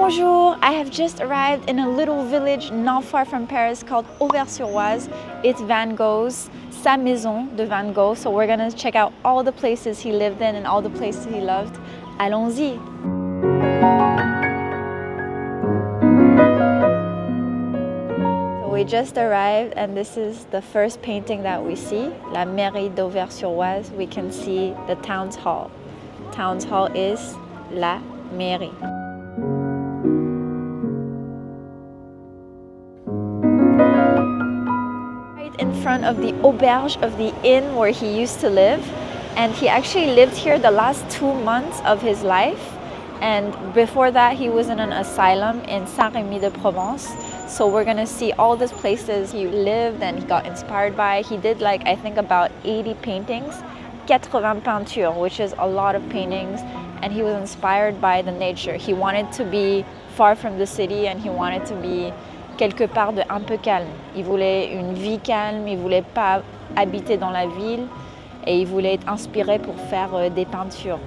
Bonjour! I have just arrived in a little village not far from Paris called Auvers-sur-Oise. It's Van Gogh's, sa maison de Van Gogh. So we're gonna check out all the places he lived in and all the places he loved. Allons-y! So we just arrived and this is the first painting that we see, La Mairie d'Auvers-sur-Oise. We can see the town's hall. Town's hall is La Mairie. In front of the auberge of the inn where he used to live, and he actually lived here the last 2 months of his life, and before that he was in an asylum in Saint-Rémy-de-Provence. So we're gonna see all these places he lived and he got inspired by. He did like I think about 80 paintings, 80 peintures, which is a lot of paintings, and he was inspired by the nature. He wanted to be far from the city and he wanted to be quelque part de un peu calme. Il voulait une vie calme, il voulait pas habiter dans la ville et il voulait être inspiré pour faire des peintures.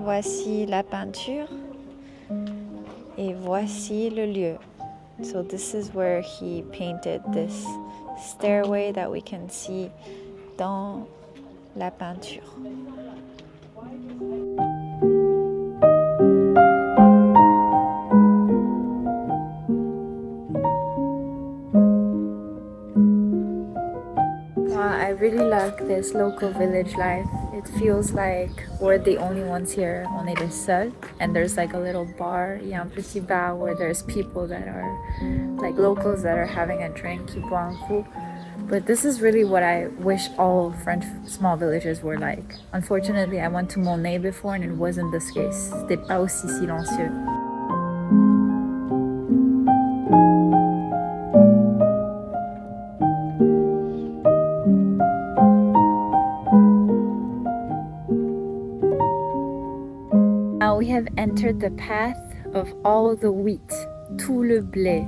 Voici la peinture et voici le lieu. So this is where he painted this stairway that we can see dans la peinture. I really like this local village life. It feels like we're the only ones here, on est les seuls. And there's like a little bar, il y a un petit bar where there's people that are like locals that are having a drink, qui boivent un coup. But this is really what I wish all French small villages were like. Unfortunately, I went to Monet before and it wasn't this case. C'était pas aussi silencieux. Now we have entered the path of all the wheat, tout le blé.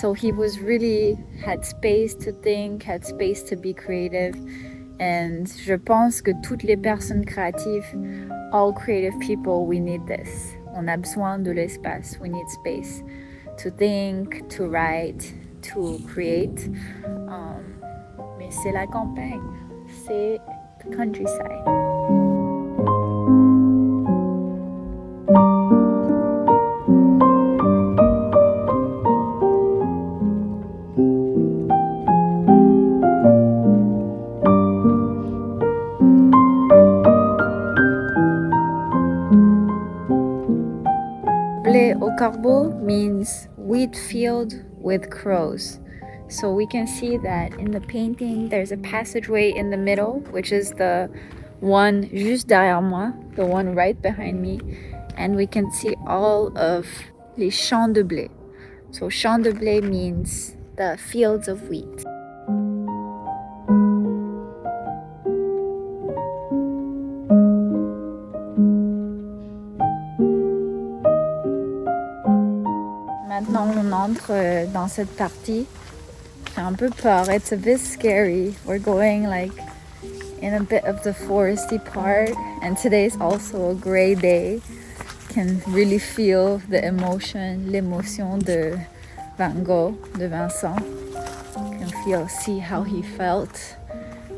So he was really had space to think, had space to be creative. And je pense que toutes les personnes créatives, all creative people, we need this. On a besoin de l'espace. We need space to think, to write, to create. Mais c'est la campagne, c'est the countryside. Blé au corbeau means wheat field with crows. So we can see that in the painting there's a passageway in the middle, which is the one juste derrière moi, the one right behind me, and we can see all of les champs de blé. So champs de blé means the fields of wheat. Maintenant, on entre dans cette partie. J'ai un peu peur. It's a bit scary. We're going like in a bit of the foresty part, and today's also a gray day. Can really feel the emotion, l'émotion de Van Gogh, de Vincent. Can see how he felt.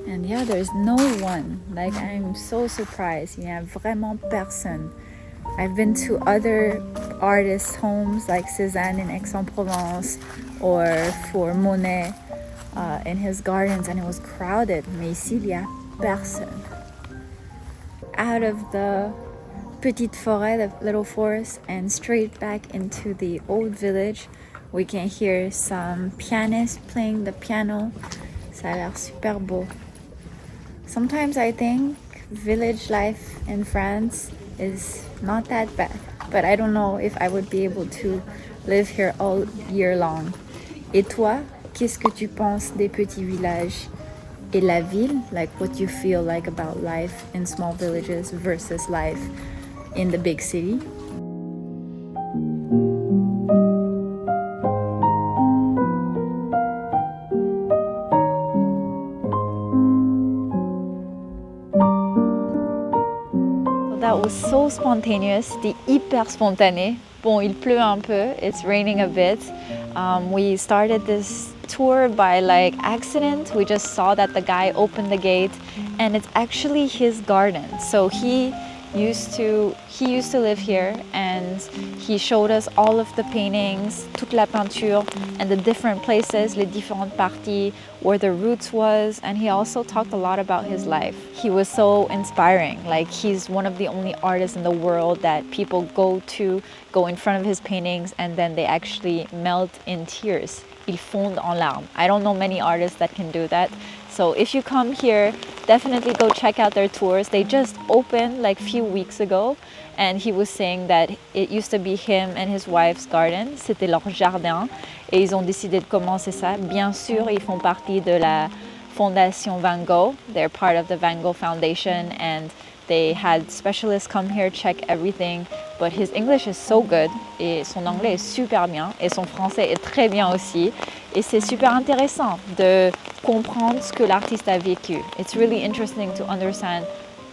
And yeah, there's no one. Like, I'm so surprised. Il n'y a vraiment personne. I've been to other artists' homes like Cézanne in Aix-en-Provence or for Monet in his gardens, and it was crowded. Mais ici, il y a personne. Out of the petite forêt, the little forest, and straight back into the old village, we can hear some pianists playing the piano. Ça a l'air super beau. Sometimes I think village life in France is not that bad, but I don't know if I would be able to live here all year long. Et toi, qu'est-ce que tu penses des petits villages et la ville? Like, what do you feel like about life in small villages versus life in the big city? was so spontaneous, c'était hyper spontané. Bon, il pleut un peu, it's raining a bit. We started this tour by like accident. We just saw that the guy opened the gate and it's actually his garden. So he used to live here and he showed us all of the paintings, toute la peinture and the different places, les différentes parties, where the roots was, and he also talked a lot about his life. He was so inspiring. Like he's one of the only artists in the world that people go in front of his paintings and then they actually melt in tears. Ils fondent en larmes. I don't know many artists that can do that. So if you come here, definitely go check out their tours. They just opened like a few weeks ago and he was saying that it used to be him and his wife's garden. C'était leur jardin et ils ont décidé de commencer ça. Bien sûr, ils font partie de la Fondation Van Gogh. They're part of the Van Gogh Foundation and they had specialists come here, check everything. But his English is so good et son anglais est super bien et son français est très bien aussi. Et c'est super intéressant de comprendre ce que l'artiste a vécu. It's really interesting to understand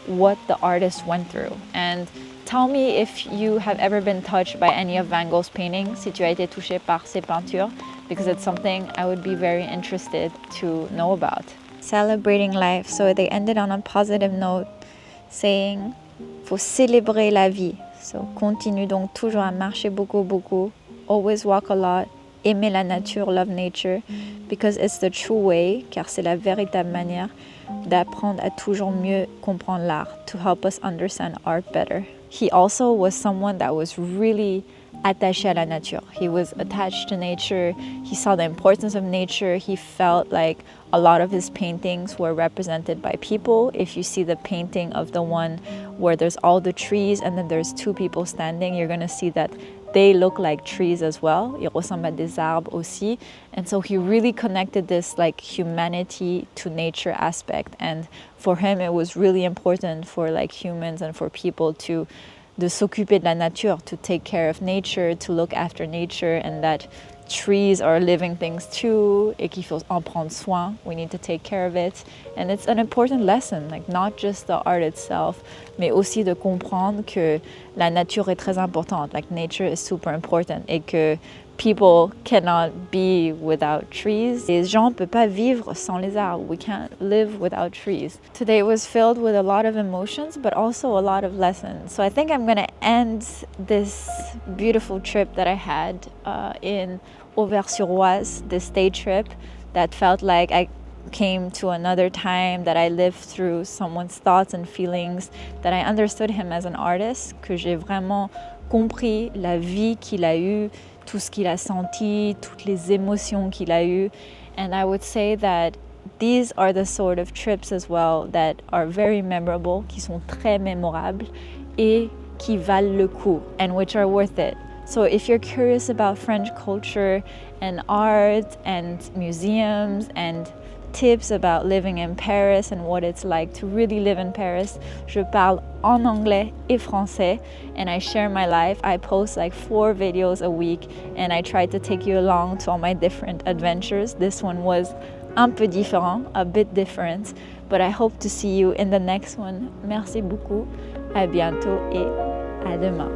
what the artist went through. And tell me if you have ever been touched by any of Van Gogh's paintings, si tu as été touché par ses peintures, because it's something I would be very interested to know about. Celebrating life, so they ended on a positive note, saying, faut célébrer la vie. So continue donc toujours à marcher beaucoup, always walk a lot, aimer la nature, love nature, because it's the true way, car c'est la véritable manière d'apprendre à toujours mieux comprendre l'art, to help us understand art better. He also was someone that was really attaché à la nature. He was attached to nature. He saw the importance of nature. He felt like a lot of his paintings were represented by people. If you see the painting of the one where there's all the trees and then there's two people standing, you're going to see that they look like trees as well. Ils ressemblent à des arbres aussi. And so he really connected this like humanity to nature aspect. And for him, it was really important for like humans and for people de s'occuper de la nature, to take care of nature, to look after nature, and that trees are living things too, et qu'il faut en prendre soin. We need to take care of it. And it's an important lesson, like not just the art itself, mais aussi de comprendre que la nature est très importante, like nature is super important, et que people cannot be without trees. Les gens ne peuvent pas vivre sans les arbres. We can't live without trees. Today was filled with a lot of emotions, but also a lot of lessons. So I think I'm going to end this beautiful trip that I had in Auvers-sur-Oise, this day trip that felt like I came to another time, that I lived through someone's thoughts and feelings, that I understood him as an artist, que j'ai vraiment compris la vie qu'il a eue, tout ce qu'il a senti, toutes les émotions qu'il a eues. And I would say that these are the sort of trips as well that are very memorable, qui sont très mémorables et qui valent le coup, and which are worth it. So if you're curious about French culture and art and museums and tips about living in Paris and what it's like to really live in Paris, je parle en anglais et français, and I share my life. I post like 4 videos a week and I try to take you along to all my different adventures. This one was un peu différent, a bit different, but I hope to see you in the next one. Merci beaucoup, à bientôt et à demain.